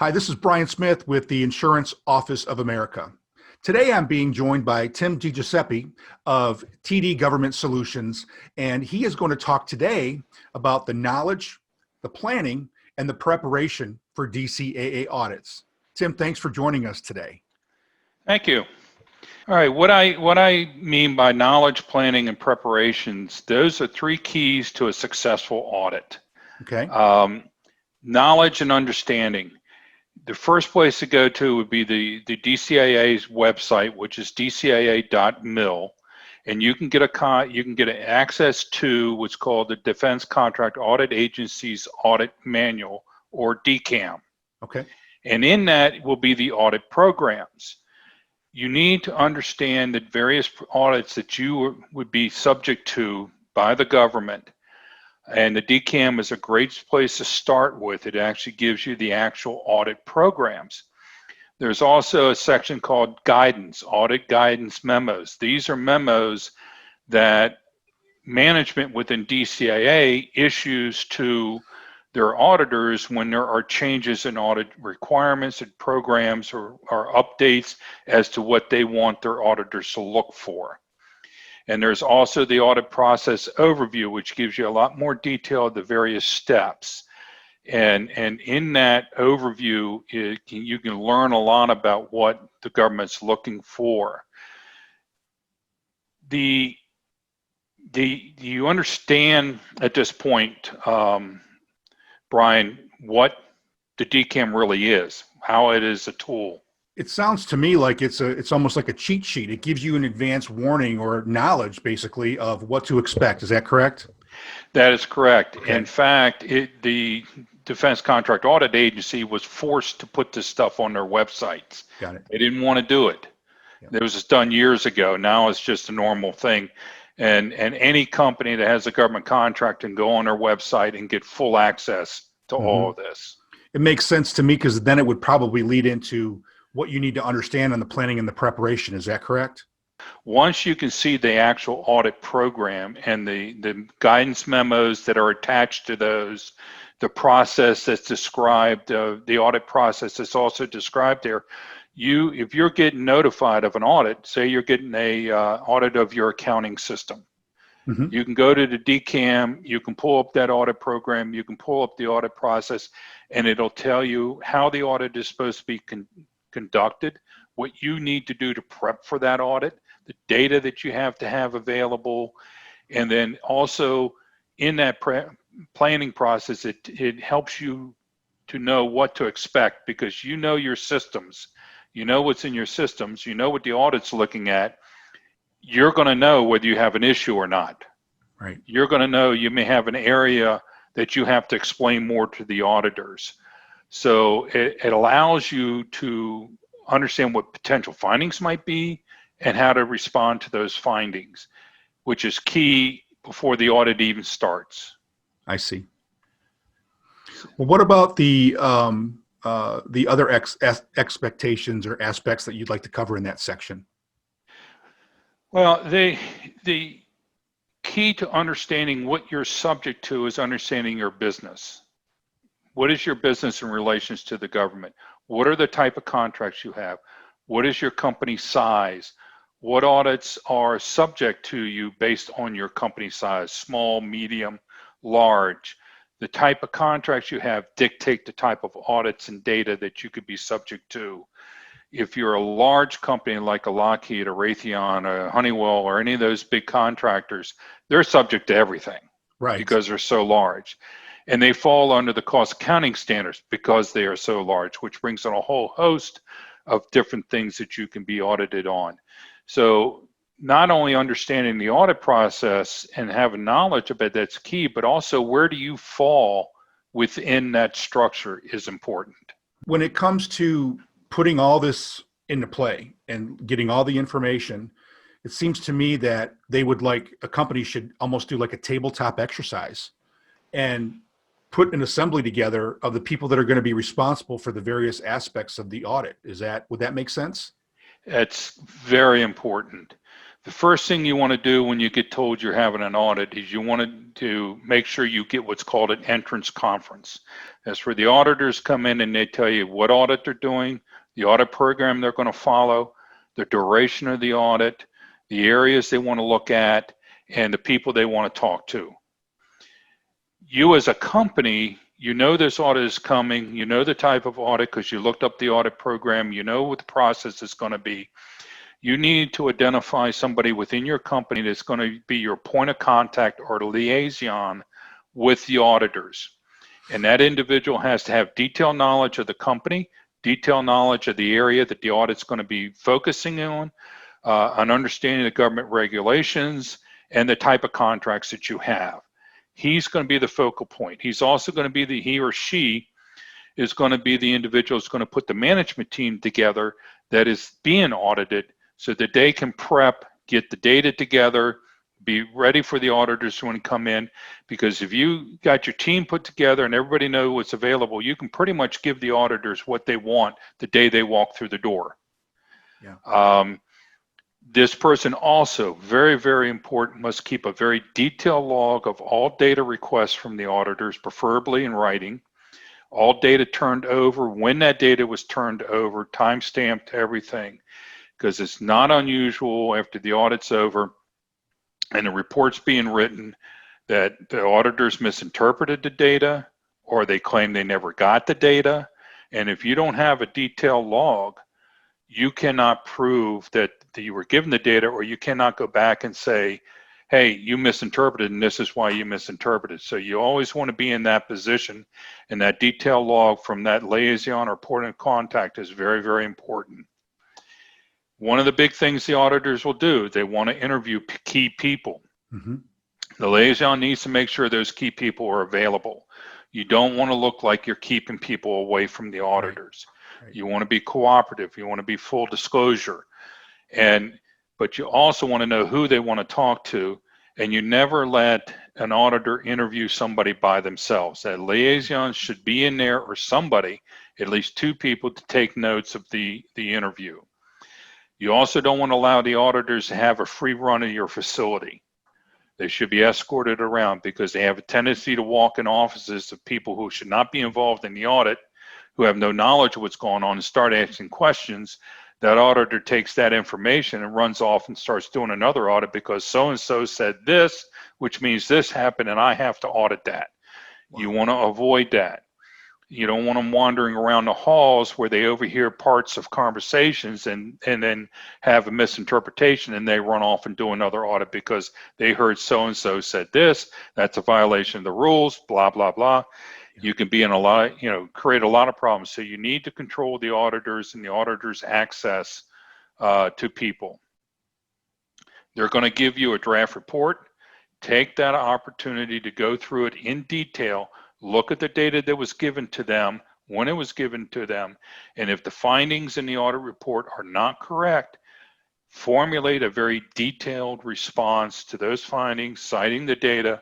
Hi, this is Brian Smith with the Insurance Office of America. Today I'm being joined by Tim Giuseppe of TD Government Solutions, and he is going to talk today about the knowledge, the planning, and the preparation for DCAA audits. Tim, thanks for joining us today. Thank you. All right, what I mean by knowledge, planning, and preparations, those are three keys to a successful audit. Okay. Knowledge and understanding. The first place to go to would be the DCAA's website, which is DCAA.mil, and you can get access to what's called the Defense Contract Audit Agency's Audit Manual, or DCAAM. Okay. And in that will be the audit programs. You need to understand the various audits that you would be subject to by the government. And the DCAAM is a great place to start with. It actually gives you the actual audit programs. There's also a section called guidance, audit guidance memos. These are memos that management within DCAA issues to their auditors when there are changes in audit requirements and programs or updates as to what they want their auditors to look for. And there's also the audit process overview, which gives you a lot more detail of the various steps. And in that overview, you can learn a lot about what the government's looking for. Do you understand at this point, Brian, what the DCAAM really is, how it is a tool? It sounds to me like it's almost like a cheat sheet. It gives you an advance warning or knowledge, basically, of what to expect. Is that correct? That is correct. Okay. In fact, the Defense Contract Audit Agency was forced to put this stuff on their websites. Got it. They didn't want to do it. Yeah. It was done years ago. Now it's just a normal thing. And any company that has a government contract can go on their website and get full access to all of this. It makes sense to me because then it would probably lead into what you need to understand on the planning and the preparation. Is that correct? Once you can see the actual audit program and the guidance memos that are attached to those, the process that's described, the audit process that's also described there, if you're getting notified of an audit, say you're getting a audit of your accounting system, you can go to the DCAAM, you can pull up that audit program, you can pull up the audit process, and it'll tell you how the audit is supposed to be conducted, what you need to do to prep for that audit, the data that you have to have available, and then also in that planning process, it helps you to know what to expect because you know your systems, you know what's in your systems, you know what the audit's looking at. You're going to know whether you have an issue or not. Right. You're going to know you may have an area that you have to explain more to the auditors. So it allows you to understand what potential findings might be and how to respond to those findings, which is key before the audit even starts. I see. Well, what about the other expectations or aspects that you'd like to cover in that section? Well, the key to understanding what you're subject to is understanding your business. What is your business in relations to the government? What are the type of contracts you have? What is your company size? What audits are subject to you based on your company size, small, medium, large? The type of contracts you have dictate the type of audits and data that you could be subject to. If you're a large company like a Lockheed, a Raytheon, a Honeywell, or any of those big contractors, they're subject to everything, right? Because they're so large. And they fall under the cost accounting standards because they are so large, which brings in a whole host of different things that you can be audited on. So not only understanding the audit process and having knowledge of it, that's key, but also where do you fall within that structure is important. When it comes to putting all this into play and getting all the information, it seems to me that a company should almost do like a tabletop exercise and put an assembly together of the people that are going to be responsible for the various aspects of the audit. Would that make sense? It's very important. The first thing you want to do when you get told you're having an audit is you want to make sure you get what's called an entrance conference. That's where the auditors come in and they tell you what audit they're doing, the audit program they're going to follow, the duration of the audit, the areas they want to look at, and the people they want to talk to. You as a company, you know this audit is coming, you know the type of audit because you looked up the audit program, you know what the process is going to be. You need to identify somebody within your company that's going to be your point of contact or liaison with the auditors. And that individual has to have detailed knowledge of the company, detailed knowledge of the area that the audit's going to be focusing on, an understanding of government regulations, and the type of contracts that you have. He's going to be the focal point. He's also going to be he or she is going to be the individual who's going to put the management team together that is being audited so that they can prep, get the data together, be ready for the auditors when they come in. Because if you got your team put together and everybody knows what's available, you can pretty much give the auditors what they want the day they walk through the door. Yeah. This person also, very, very important, must keep a very detailed log of all data requests from the auditors, preferably in writing, all data turned over, when that data was turned over, time-stamped, everything, because it's not unusual after the audit's over and the report's being written that the auditors misinterpreted the data or they claim they never got the data. And if you don't have a detailed log, you cannot prove that you were given the data, or you cannot go back and say, hey, you misinterpreted and this is why you misinterpreted. So you always want to be in that position, and that detailed log from that liaison or point of contact is very, very important. One of the big things the auditors will do, they want to interview key people. Mm-hmm. The liaison needs to make sure those key people are available. You don't want to look like you're keeping people away from the auditors. Right. You want to be cooperative. You want to be full disclosure. But you also want to know who they want to talk to, and you never let an auditor interview somebody by themselves. That liaison should be in there, or somebody, at least two people, to take notes of the interview. You also don't want to allow the auditors to have a free run of your facility. They should be escorted around because they have a tendency to walk in offices of people who should not be involved in the audit, who have no knowledge of what's going on, and start asking questions. That auditor takes that information and runs off and starts doing another audit because so-and-so said this, which means this happened and I have to audit that. Wow. You want to avoid that. You don't want them wandering around the halls where they overhear parts of conversations and then have a misinterpretation and they run off and do another audit because they heard so-and-so said this, that's a violation of the rules, blah, blah, blah. You can be in a lot, create a lot of problems. So you need to control the auditors and the auditors' access to people. They're going to give you a draft report. Take that opportunity to go through it in detail. Look at the data that was given to them, when it was given to them, and if the findings in the audit report are not correct, formulate a very detailed response to those findings, citing the data,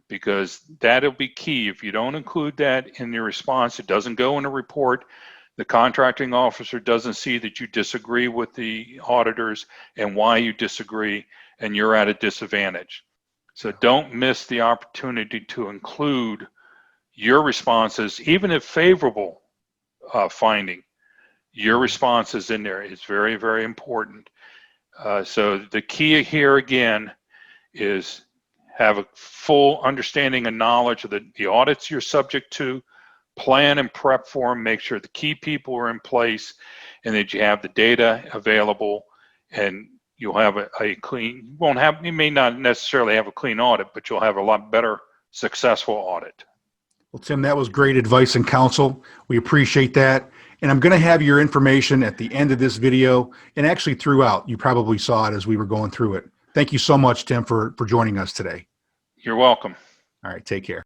because that'll be key. If you don't include that in your response, it doesn't go in a report. The contracting officer doesn't see that you disagree with the auditors and why you disagree, and you're at a disadvantage. So don't miss the opportunity to include your responses, even if favorable finding, your responses in there is very, very important. So the key here again is have a full understanding and knowledge of the audits you're subject to, plan and prep for them, make sure the key people are in place, and that you have the data available, and you'll have a clean, you may not necessarily have a clean audit, but you'll have a lot better successful audit. Well, Tim, that was great advice and counsel. We appreciate that. And I'm going to have your information at the end of this video, and actually throughout. You probably saw it as we were going through it. Thank you so much, Tim, for joining us today. You're welcome. All right, take care.